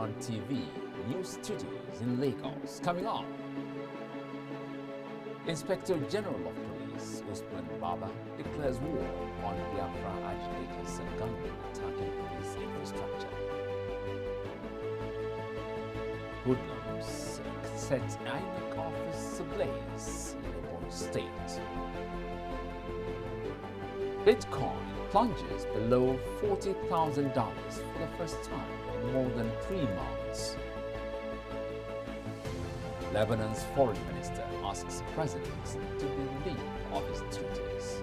iBrandTV news studios in Lagos. Coming up, Inspector General of Police Usman Baba declares war on Biafran agitators and gunmen attacking police infrastructure. Hoodlums set INEC office ablaze in Ogun State. Bitcoin plunges below $40,000 for the first time in more than 3 months. Lebanon's foreign minister asks the president to be relieved of his duties.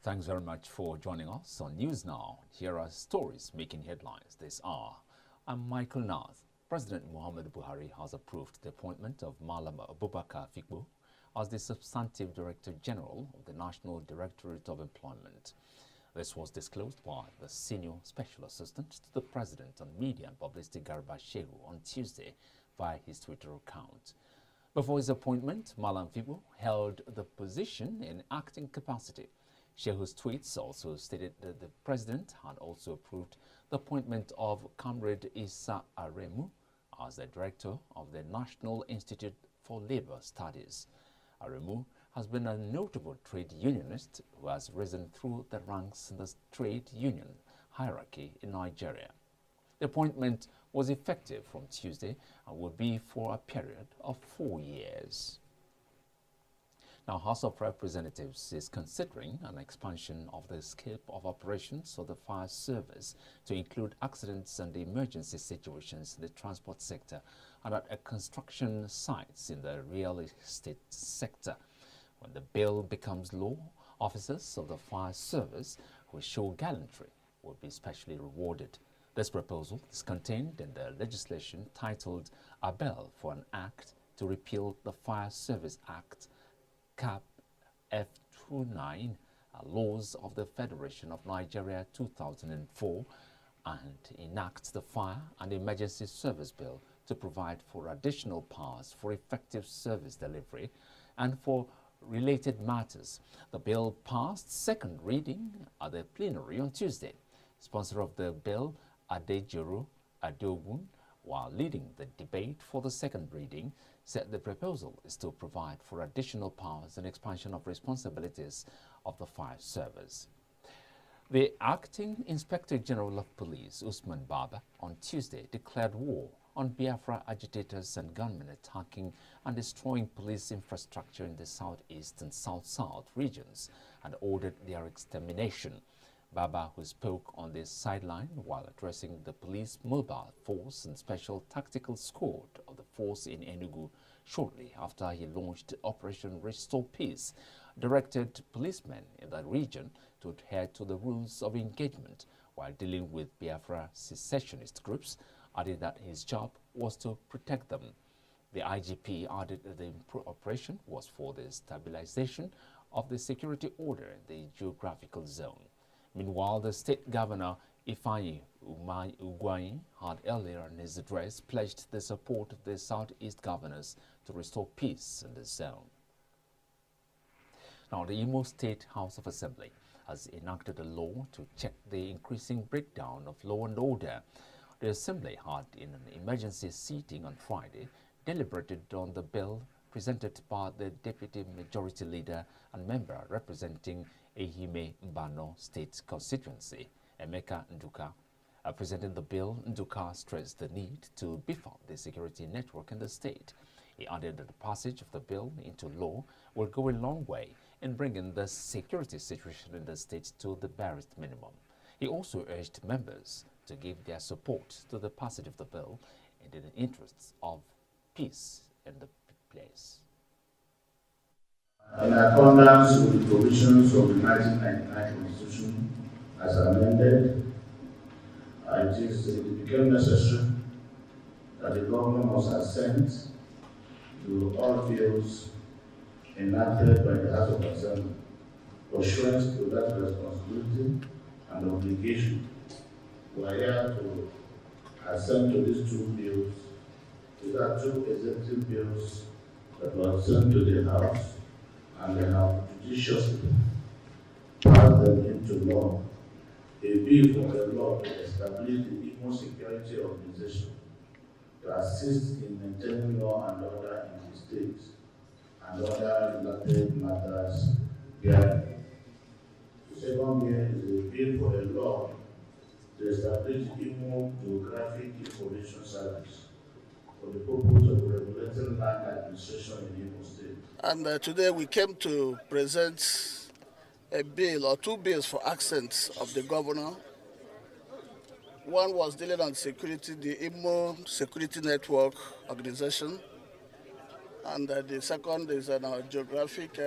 Thanks very much for joining us on News Now. Here are stories making headlines this hour. I'm Michael Nath. President Muhammadu Buhari has approved the appointment of Malam Abubakar Fikbo as the Substantive Director General of the National Directorate of Employment. This was disclosed by the Senior Special Assistant to the President on Media and Publicity Garba Shehu on Tuesday via his Twitter account. Before his appointment, Malam Fikbo held the position in acting capacity. Shehu's tweets also stated that the President had also approved the appointment of Comrade Issa Aremu as the Director of the National Institute for Labour Studies. Aremu has been a notable trade unionist who has risen through the ranks in the trade union hierarchy in Nigeria. The appointment was effective from Tuesday and will be for a period of 4 years. Now, House of Representatives is considering an expansion of the scope of operations of the fire service to include accidents and emergency situations in the transport sector and at construction sites in the real estate sector. When the bill becomes law, officers of the fire service who show gallantry will be specially rewarded. This proposal is contained in the legislation titled A Bill for an Act to Repeal the Fire Service Act Cap F29, Laws of the Federation of Nigeria 2004, and enacts the Fire and Emergency Service Bill to provide for additional powers for effective service delivery and for related matters. The bill passed second reading at the plenary on Tuesday. Sponsor of the bill, Adejuru Adogun, while leading the debate for the second reading, said the proposal is to provide for additional powers and expansion of responsibilities of the fire service. The acting Inspector General of Police, Usman Baba, on Tuesday declared war on Biafra agitators and gunmen attacking and destroying police infrastructure in the southeast and south-south regions and ordered their extermination. Baba, who spoke on the sideline while addressing the police mobile force and special tactical squad of the force in Enugu shortly after he launched Operation Restore Peace, directed policemen in the region to adhere to the rules of engagement while dealing with Biafra secessionist groups, adding that his job was to protect them. The IGP added that the operation was for the stabilization of the security order in the geographical zone. Meanwhile, the state governor, Ifeanyi Ugwuanyi, had earlier in his address pledged the support of the southeast governors to restore peace in the zone. Now, the Imo State House of Assembly has enacted a law to check the increasing breakdown of law and order. The Assembly had, in an emergency sitting on Friday, deliberated on the bill presented by the Deputy Majority Leader and member representing Ehime Mbano State Constituency, Emeka Nduka. Presenting the bill, Nduka stressed the need to beef up the security network in the state. He added that the passage of the bill into law will go a long way in bringing the security situation in the state to the barest minimum. He also urged members to give their support to the passage of the bill in the interests of peace in the place. In accordance with the provisions of the 1999 Constitution as amended, it became necessary that the government must assent to all bills enacted by the House of Assembly, pursuant to that responsibility and obligation. We are here to assent to these two bills These are two executive bills that were sent to the House, and they have judiciously passed them into law. A bill for a law to establish the Imo Security Organization to assist in maintaining law and order in the state and other related matters therein. The second bill is a bill for a law to establish the Imo Geographic Information Service for the purpose of regulating land administration in Imo State. And today we came to present a bill or two bills for accent of the governor. One was dealing on security, the Imo Security Network Organization, and the second is on our Geographic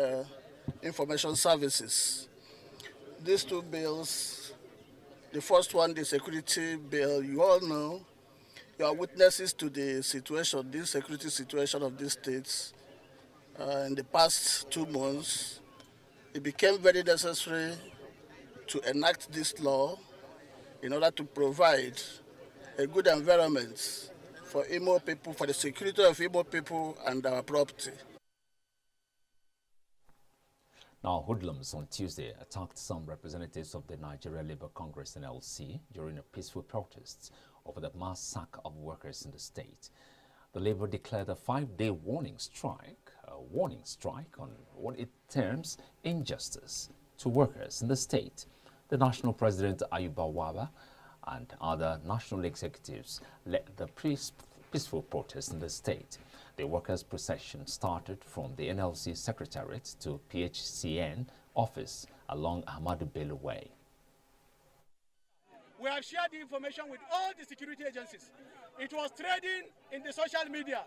Information Services. These two bills, the first one, the security bill, you all know, you are witnesses to the situation, this security situation of these states. In the past 2 months, it became very necessary to enact this law in order to provide a good environment for Imo people, for the security of Imo people and our property. Now, hoodlums on Tuesday attacked some representatives of the Nigeria Labour Congress NLC during a peaceful protest over the mass sack of workers in the state. The Labour declared a 5-day warning strike on what it terms injustice to workers in the state. The national president Ayuba Waba and other national executives led the peaceful protest in the state. The workers' procession started from the NLC Secretariat to PHCN office along Ahmadu Bello Way. We have shared the information with all the security agencies. It was trading in the social media,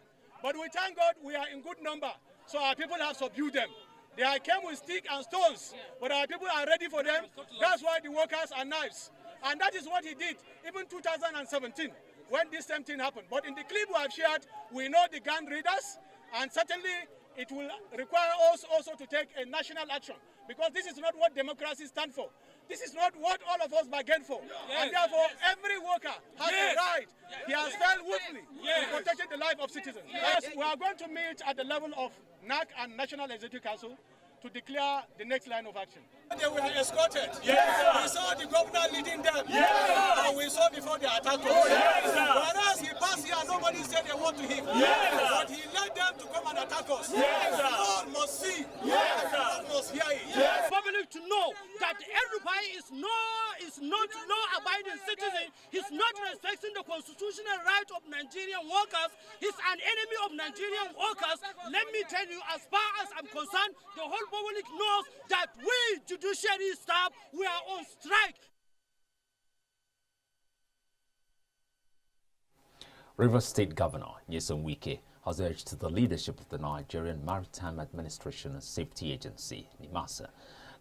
but we thank God we are in good number, so our people have subdued them. They came with sticks and stones, but our people are ready for them. That's why the workers are knives. And that is what he did, even 2017, when this same thing happened. But in the clip we have shared, we know the gun readers, and certainly it will require us also to take a national action, because this is not what democracy stands for. This is not what all of us bargained for. Yes. And therefore, every worker has a right. He has felt willfully in protecting the life of citizens. Yes. We are going to meet at the level of NAC and National Executive Council to declare the next line of action. They were escorted. Yes, we saw the governor leading them. Yes, and we saw before the attack. Yes, whereas he passed here, nobody said a word to him. Yes, but he led them to come and attack us. Yes, all must see. Yes, all must hear it. Yes. Public to know that everybody is not law-abiding citizen. He's not respecting the constitutional right of Nigerian workers. He's an enemy of Nigerian workers. Let me tell you, as far as I'm concerned, the whole public knows that we judiciary staff, we are on strike. Rivers State Governor Nyesom Wike has urged the leadership of the Nigerian Maritime Administration and Safety Agency, NIMASA,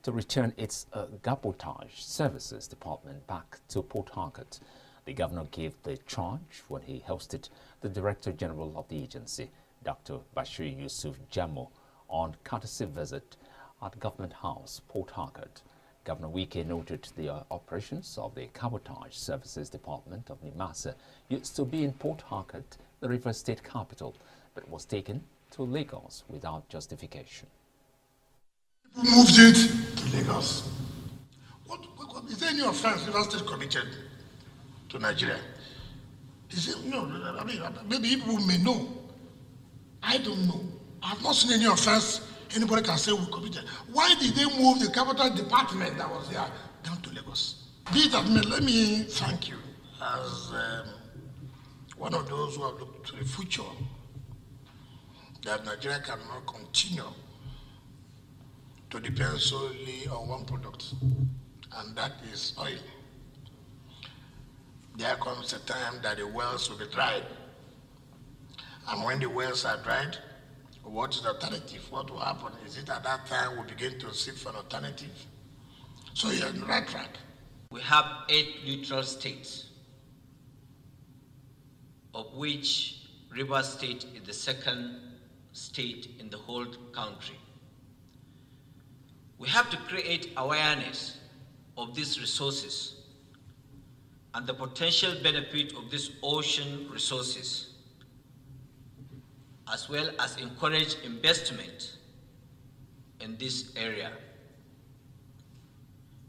to return its cabotage services department back to Port Harcourt. The governor gave the charge when he hosted the Director General of the agency, Dr. Bashir Yusuf Jamo, on courtesy visit at Government House, Port Harcourt. Governor Wike noted the operations of the Cabotage Services Department of NIMASA used to be in Port Harcourt, the Rivers State capital, but was taken to Lagos without justification. People moved it to Lagos. What is there any offense Rivers State committed to Nigeria? Is it, no, I mean, maybe people may know. I don't know. I've not seen any offense anybody can say we committed. Why did they move the capital department that was there down to Lagos? Be that may, let me thank you as one of those who have looked to the future, that Nigeria cannot continue to depend solely on one product, and that is oil. There comes a time that the wells will be dried, and when the wells are dried, what is the alternative? What will happen? Is it at that time we begin to seek for an alternative? So you're on the right track. We have 8 neutral states, of which Rivers State is the second state in the whole country. We have to create awareness of these resources and the potential benefit of these ocean resources as well as encourage investment in this area.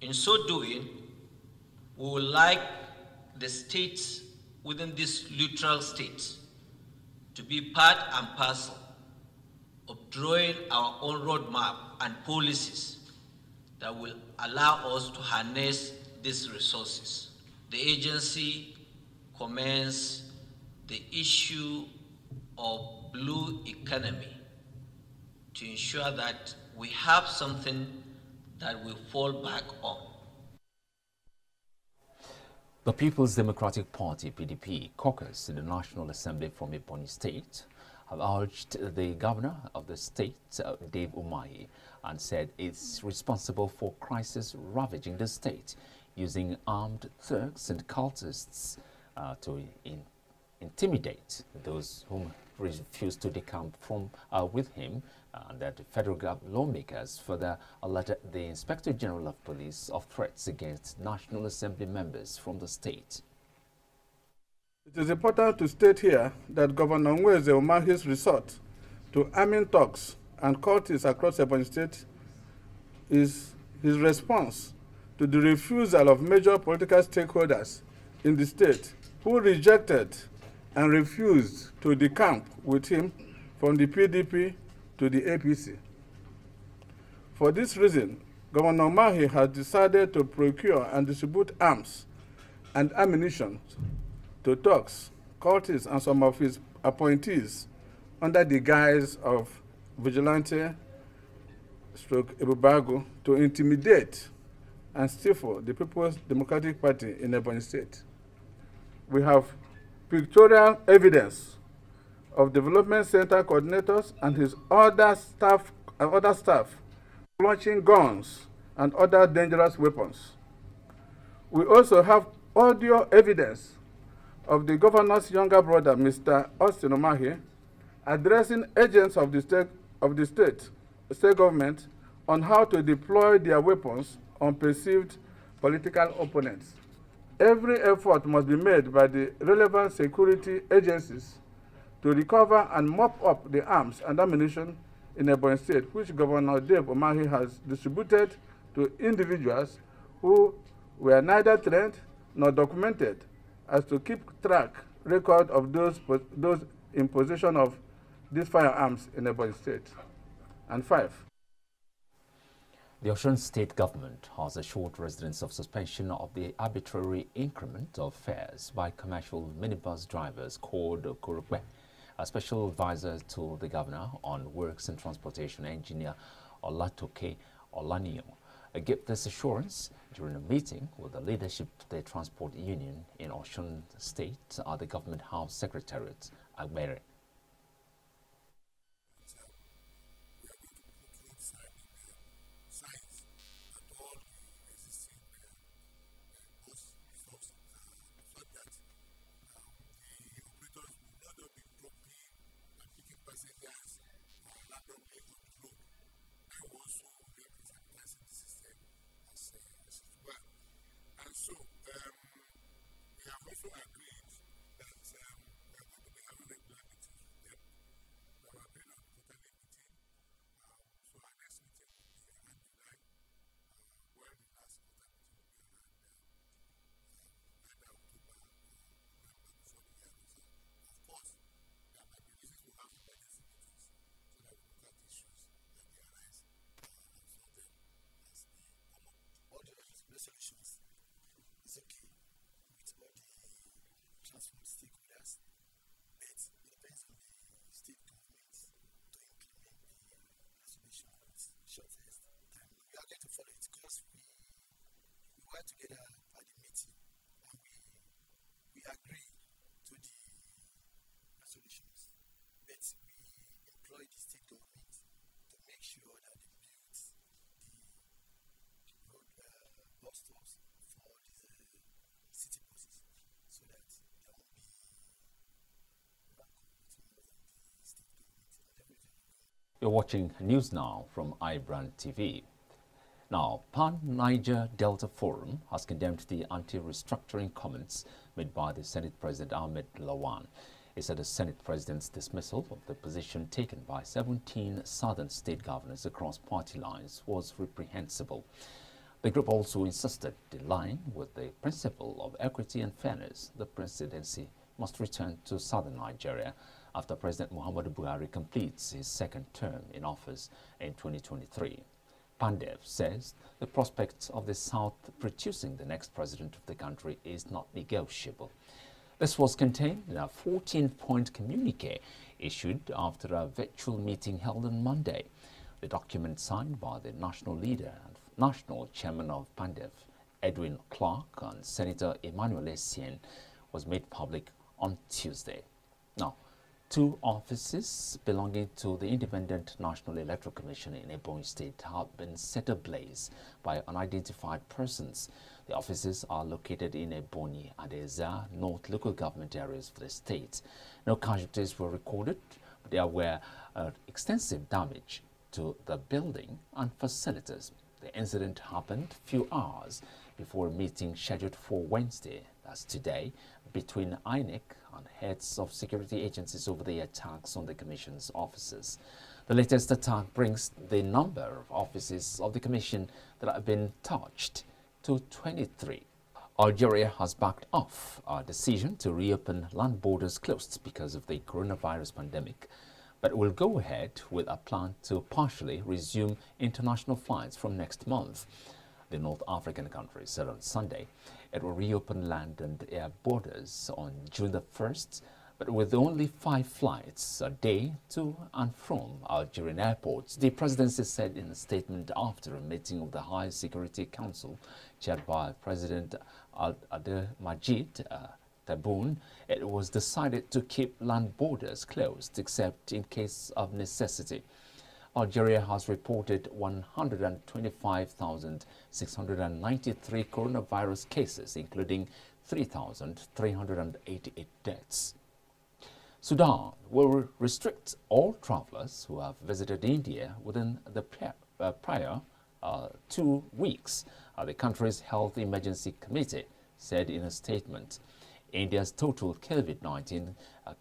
In so doing, we would like the states within this neutral state to be part and parcel of drawing our own roadmap and policies that will allow us to harness these resources. The agency commends the issue of blue economy to ensure that we have something that we fall back on. The People's Democratic Party, PDP, caucus in the National Assembly from Ebonyi State have urged the governor of the state, Dave Umahi, and said it's responsible for crisis ravaging the state, using armed thugs and cultists to intimidate those whom refuse to decamp from with him, and that federal lawmakers further alerted the Inspector General of Police of threats against National Assembly members from the state. It is important to state here that Governor Nweze Umahi's resort to arming thugs and cultists across Ebonyi State is his response to the refusal of major political stakeholders in the state who rejected and refused to decamp with him from the PDP to the APC. For this reason, Governor Umahi has decided to procure and distribute arms and ammunition to thugs, cultists, and some of his appointees under the guise of vigilante stroke Ebubago to intimidate and stifle the People's Democratic Party in Ebonyi State. We have pictorial evidence of development center coordinators and his other staff launching guns and other dangerous weapons. We also have audio evidence of the governor's younger brother, Mr. Austin Umahi, addressing agents of the state government on how to deploy their weapons on perceived political opponents. Every effort must be made by the relevant security agencies to recover and mop up the arms and ammunition in Ebonyi State, which Governor Dave Umahi has distributed to individuals who were neither trained nor documented as to keep record of those in possession of these firearms in Ebonyi State. And 5. The Osun State government has assured residents of suspension of the arbitrary increment of fares by commercial minibus drivers called Kurukwe. A special advisor to the governor on works and transportation, engineer Olatoke Olaniyo, gave this assurance during a meeting with the leadership of the transport union in Osun State at the Government House Secretariat, Agbere. Solutions is okay with all the transport stakeholders, but it depends on the state government to implement the solution at shortest time. We are going to follow it because we work together at the meeting and we agree to the solutions, but we employ the state government to make sure that they build the road bus stops for all these city buses so that there won't be between us and the state government and everything. You're watching News Now from iBrandTV. Now, Pan-Niger Delta Forum has condemned the anti-restructuring comments made by the Senate President Ahmed Lawan. He said the Senate President's dismissal of the position taken by 17 southern state governors across party lines was reprehensible. The group also insisted, in line with the principle of equity and fairness, the presidency must return to southern Nigeria after President Muhammadu Buhari completes his second term in office in 2023. Pandev says the prospect of the South producing the next president of the country is not negotiable. This was contained in a 14-point communique issued after a virtual meeting held on Monday. The document signed by the national leader and national chairman of Pandev, Edwin Clark, and Senator Emmanuel Essien was made public on Tuesday. Now, 2 offices belonging to the Independent National Electoral Commission in Ebonyi State have been set ablaze by unidentified persons. The offices are located in Ebonyi and Ezza North local government areas of the state. No casualties were recorded, but there were extensive damage to the building and facilities. The incident happened a few hours before a meeting scheduled for Wednesday, that's today, between INEC and heads of security agencies over the attacks on the Commission's offices. The latest attack brings the number of offices of the Commission that have been touched to 23. Algeria has backed off a decision to reopen land borders closed because of the coronavirus pandemic, but will go ahead with a plan to partially resume international flights from next month. The North African country said on Sunday it will reopen land and air borders on June the 1st, but with only 5 flights a day to and from Algerian airports. The presidency said in a statement after a meeting of the High Security Council chaired by President Abdelmajid Tebboune, it was decided to keep land borders closed except in case of necessity. Algeria has reported 125,693 coronavirus cases, including 3,388 deaths. Sudan will restrict all travelers who have visited India within the prior 2 weeks, the country's Health Emergency Committee said in a statement. India's total COVID-19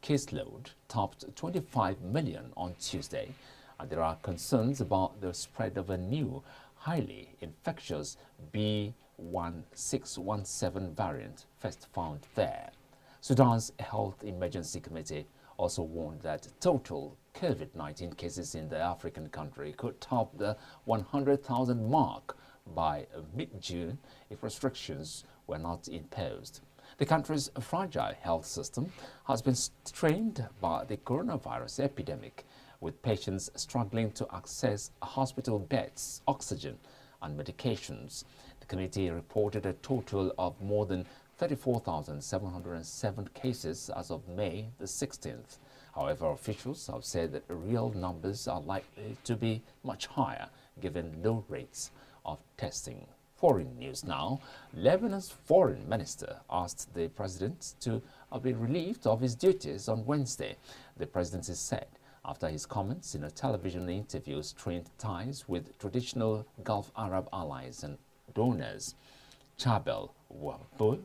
caseload topped 25 million on Tuesday, and there are concerns about the spread of a new, highly infectious B1617 variant first found there. Sudan's Health Emergency Committee also warned that total COVID-19 cases in the African country could top the 100,000 mark by mid-June if restrictions were not imposed. The country's fragile health system has been strained by the coronavirus epidemic, with patients struggling to access hospital beds, oxygen, and medications. The committee reported a total of more than 34,707 cases as of May the 16th. However, officials have said that the real numbers are likely to be much higher given low rates of testing. Foreign news now. Lebanon's foreign minister asked the president to be relieved of his duties on Wednesday. The presidency said after his comments in a television interview strained ties with traditional Gulf Arab allies and donors. Chabel Wahbul,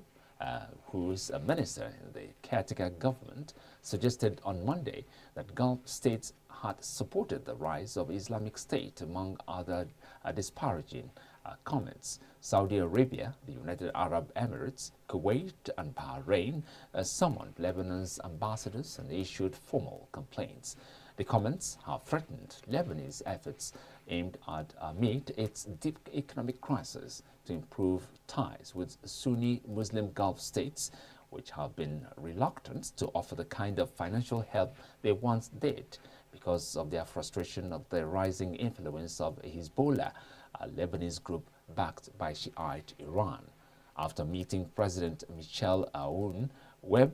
who is a minister in the caretaker government, suggested on Monday that Gulf states had supported the rise of Islamic State, among other disparaging comments. Saudi Arabia, the United Arab Emirates, Kuwait, and Bahrain summoned Lebanon's ambassadors and issued formal complaints. The comments have threatened Lebanese efforts aimed at meet its deep economic crisis to improve ties with Sunni Muslim Gulf states, which have been reluctant to offer the kind of financial help they once did because of their frustration of the rising influence of Hezbollah, a Lebanese group backed by Shiite Iran. After meeting President Michel Aoun, Webb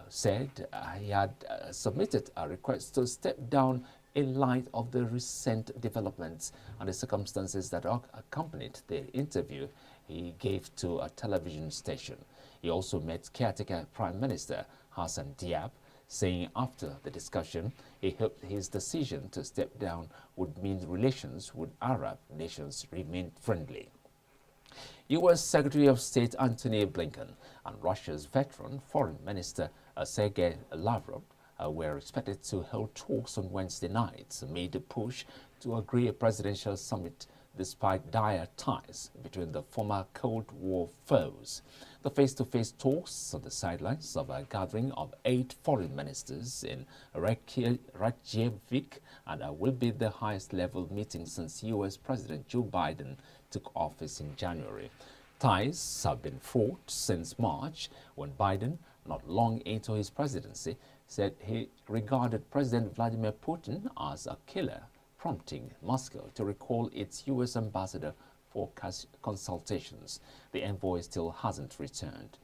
said he had submitted a request to step down in light of the recent developments and the circumstances that accompanied the interview he gave to a television station. He also met caretaker Prime Minister Hassan Diab, saying after the discussion he hoped his decision to step down would mean relations with Arab nations remained friendly. U.S. Secretary of State Antony Blinken and Russia's veteran Foreign Minister Sergei Lavrov were expected to hold talks on Wednesday night amid a push to agree a presidential summit despite dire ties between the former Cold War foes. The face-to-face talks on the sidelines of a gathering of 8 foreign ministers in Reykjavik and will be the highest-level meeting since U.S. President Joe Biden took office in January. Ties have been fraught since March, when Biden, not long into his presidency, said he regarded President Vladimir Putin as a killer, prompting Moscow to recall its U.S. ambassador for consultations. The envoy still hasn't returned.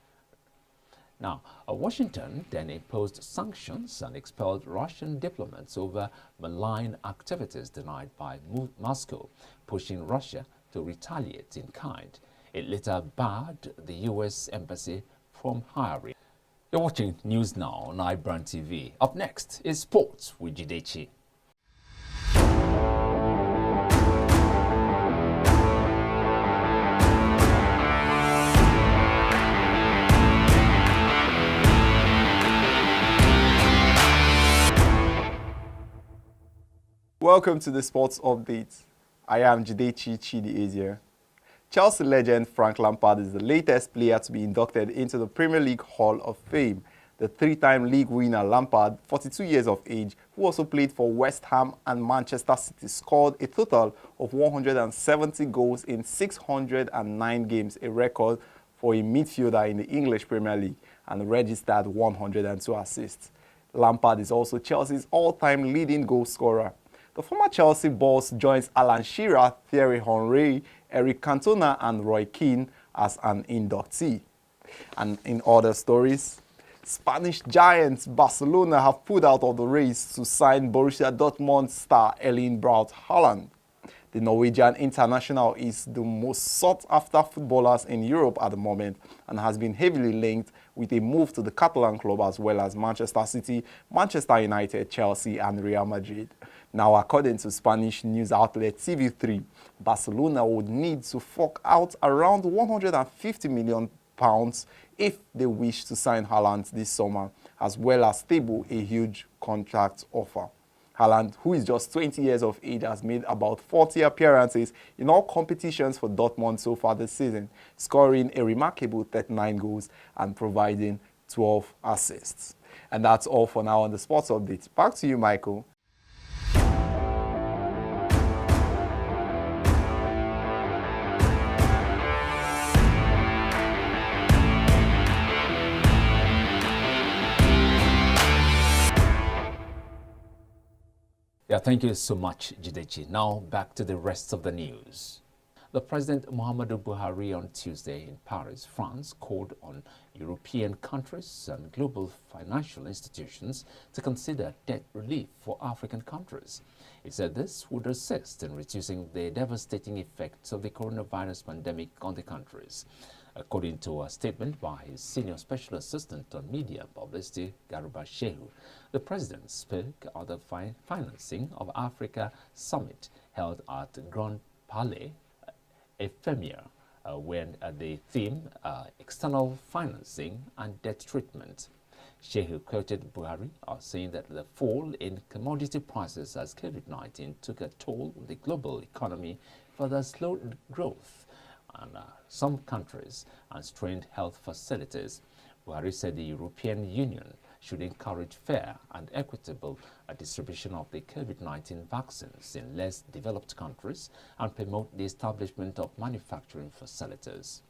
Now, Washington then imposed sanctions and expelled Russian diplomats over malign activities denied by Moscow, pushing Russia to retaliate in kind. It later barred the U.S. embassy from hiring. You're watching News Now on iBrandTV. Up next is Sports with Jidechi. Welcome to the Sports Update. I am Jidechi Chidi Asia. Chelsea legend Frank Lampard is the latest player to be inducted into the Premier League Hall of Fame. The 3-time league winner Lampard, 42 years of age, who also played for West Ham and Manchester City, scored a total of 170 goals in 609 games, a record for a midfielder in the English Premier League, and registered 102 assists. Lampard is also Chelsea's all-time leading goal scorer. The former Chelsea boss joins Alan Shearer, Thierry Henry, Eric Cantona and Roy Keane as an inductee. And in other stories, Spanish giants Barcelona have pulled out of the race to sign Borussia Dortmund star Erling Braut Haaland. The Norwegian international is the most sought-after footballer in Europe at the moment and has been heavily linked with a move to the Catalan club as well as Manchester City, Manchester United, Chelsea and Real Madrid. Now, according to Spanish news outlet TV3, Barcelona would need to fork out around £150 million if they wish to sign Haaland this summer, as well as table a huge contract offer. Haaland, who is just 20 years of age, has made about 40 appearances in all competitions for Dortmund so far this season, scoring a remarkable 39 goals and providing 12 assists. And that's all for now on the Sports Update. Back to you, Michael. Yeah, thank you so much, Jidechi. Now back to the rest of the news. The President Muhammadu Buhari on Tuesday in Paris, France, called on European countries and global financial institutions to consider debt relief for African countries. He said this would assist in reducing the devastating effects of the coronavirus pandemic on the countries. According to a statement by his senior special assistant on media publicity, Garuba Shehu, the president spoke at the Financing of Africa Summit held at Grand Palais Ephemer, when the theme external financing and debt treatment. Shehu quoted Buhari as saying that the fall in commodity prices as COVID-19 took a toll on the global economy, further slowed growth and some countries and strained health facilities. Buhari said the European Union should encourage fair and equitable distribution of the COVID-19 vaccines in less developed countries and promote the establishment of manufacturing facilities.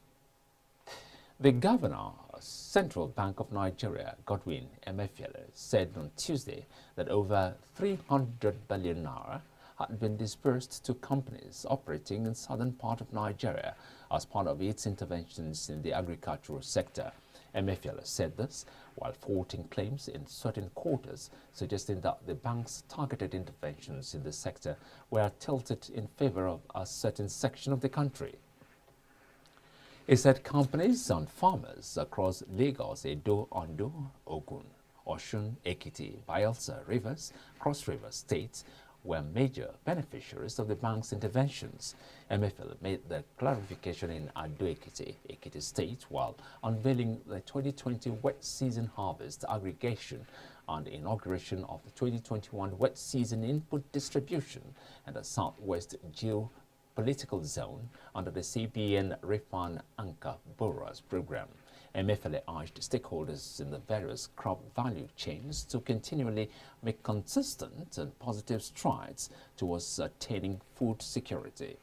The governor, Central Bank of Nigeria, Godwin Emefiele, said on Tuesday that over 300 billion naira had been disbursed to companies operating in southern part of Nigeria as part of its interventions in the agricultural sector. Emefiele said this while faulting claims in certain quarters, suggesting that the bank's targeted interventions in the sector were tilted in favor of a certain section of the country. He said companies and farmers across Lagos, Edo, Ondo, Ogun, Osun, Ekiti, Bayelsa, Rivers, Cross River states were major beneficiaries of the bank's interventions. MFL made the clarification in Ado-Ekiti, Ekiti State, while unveiling the 2020 wet season harvest aggregation and inauguration of the 2021 wet season input distribution and the Southwest Geopolitical Zone under the CBN Refund Anchor Borrowers Program. MFLA urged stakeholders in the various crop value chains to continually make consistent and positive strides towards attaining food security.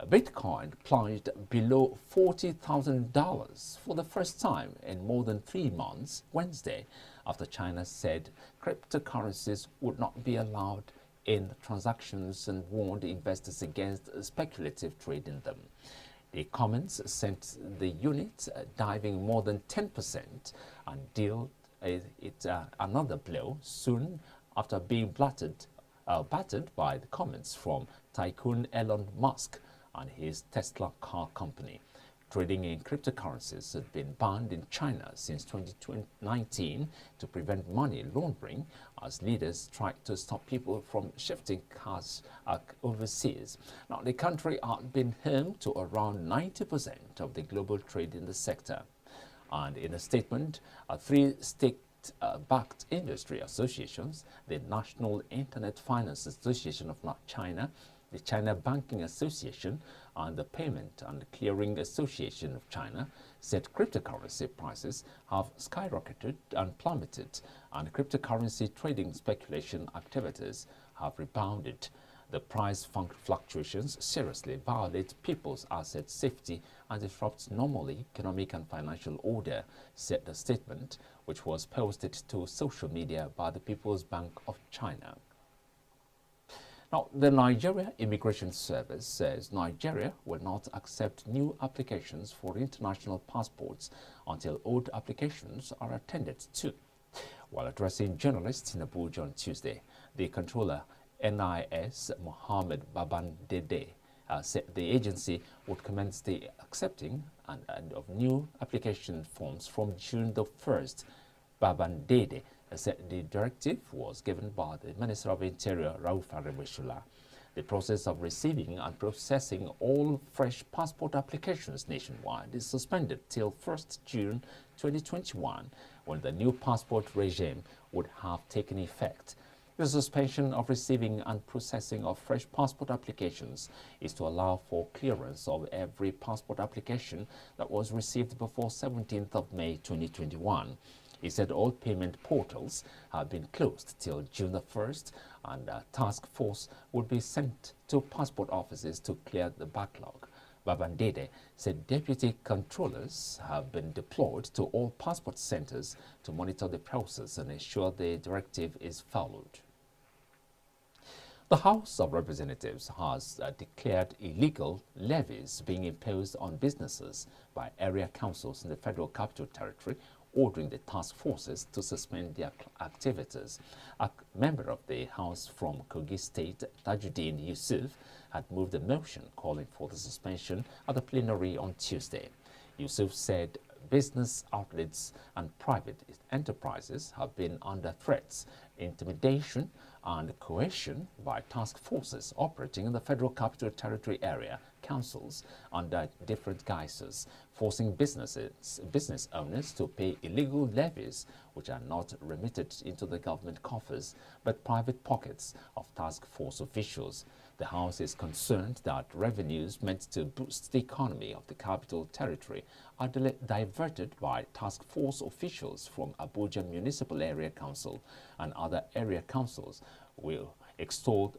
Bitcoin plunged below $40,000 for the first time in more than 3 months Wednesday after China said cryptocurrencies would not be allowed in transactions and warned investors against speculative trade in them. The comments sent the unit diving more than 10% and dealt it another blow soon after being battered by the comments from tycoon Elon Musk and his Tesla car company. Trading in cryptocurrencies had been banned in China since 2019 to prevent money laundering as leaders tried to stop people from shifting cash overseas. Now, the country had been home to around 90% of the global trade in the sector. And in a statement, 3 state-backed industry associations, the National Internet Finance Association of China, the China Banking Association, and the Payment and Clearing Association of China said cryptocurrency prices have skyrocketed and plummeted, and cryptocurrency trading speculation activities have rebounded. The price fluctuations seriously violate people's asset safety and disrupt normal economic and financial order, said the statement, which was posted to social media by the People's Bank of China. Now, the Nigeria Immigration Service says Nigeria will not accept new applications for international passports until old applications are attended to. While addressing journalists in Abuja on Tuesday, the controller NIS Mohammed Babandede said the agency would commence the accepting of new application forms from June the 1st. Babandede said the directive was given by the Minister of Interior, Rauf Aregbesola. The process of receiving and processing all fresh passport applications nationwide is suspended till 1st June 2021, when the new passport regime would have taken effect. The suspension of receiving and processing of fresh passport applications is to allow for clearance of every passport application that was received before 17th of May 2021. He said all payment portals have been closed till June the 1st, and a task force would be sent to passport offices to clear the backlog. Babandede said deputy controllers have been deployed to all passport centers to monitor the process and ensure the directive is followed. The House of Representatives has declared illegal levies being imposed on businesses by area councils in the Federal Capital Territory, ordering the task forces to suspend their activities. A member of the House from Kogi State, Tajuddin Yusuf, had moved a motion calling for the suspension at the plenary on Tuesday. Yusuf said business outlets and private enterprises have been under threats, intimidation, and coercion by task forces operating in the Federal Capital Territory area councils under different guises, forcing business owners to pay illegal levies which are not remitted into the government coffers but private pockets of task force officials. The House is concerned that revenues meant to boost the economy of the Capital Territory are diverted by task force officials from Abuja Municipal Area Council and other area councils will extol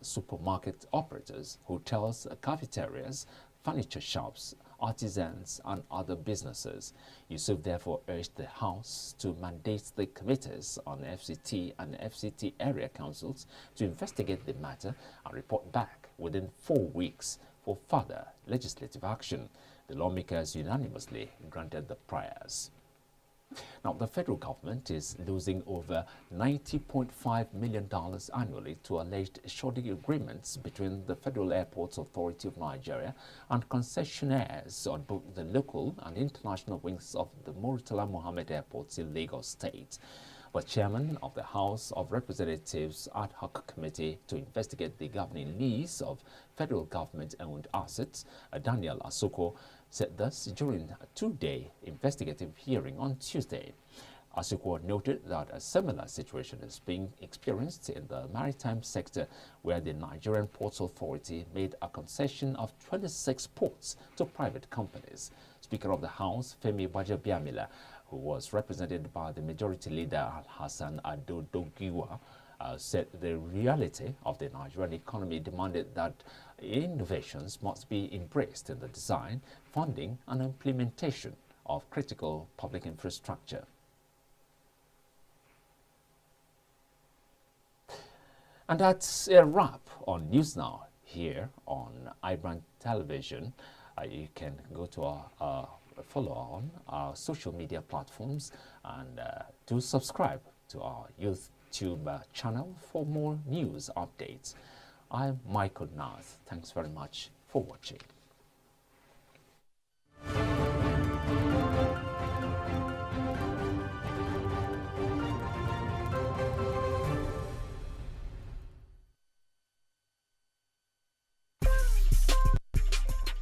supermarket operators, hotels, cafeterias, furniture shops, artisans, and other businesses. Yusuf therefore urged the House to mandate the committees on FCT and FCT area councils to investigate the matter and report back within 4 weeks for further legislative action. The lawmakers unanimously granted the prayers. Now, the federal government is losing over $90.5 million annually to alleged shoddy agreements between the Federal Airports Authority of Nigeria and concessionaires on both the local and international wings of the Murtala Mohammed airports in Lagos State. but chairman of the House of Representatives Ad Hoc Committee to investigate the governing lease of federal government-owned assets, Daniel Asoko, said this during a two-day investigative hearing on Tuesday. Asoko noted that a similar situation is being experienced in the maritime sector, where the Nigerian Ports Authority made a concession of 26 ports to private companies. Speaker of the House, Femi Bajabiamila, who was represented by the Majority Leader Hassan Adodogiwa, said the reality of the Nigerian economy demanded that innovations must be embraced in the design, funding and implementation of critical public infrastructure. And that's a wrap on News Now here on iBrand Television. You can go to our follow on our social media platforms and do subscribe to our YouTube channel for more news updates. I'm Michael Nath. Thanks very much for watching.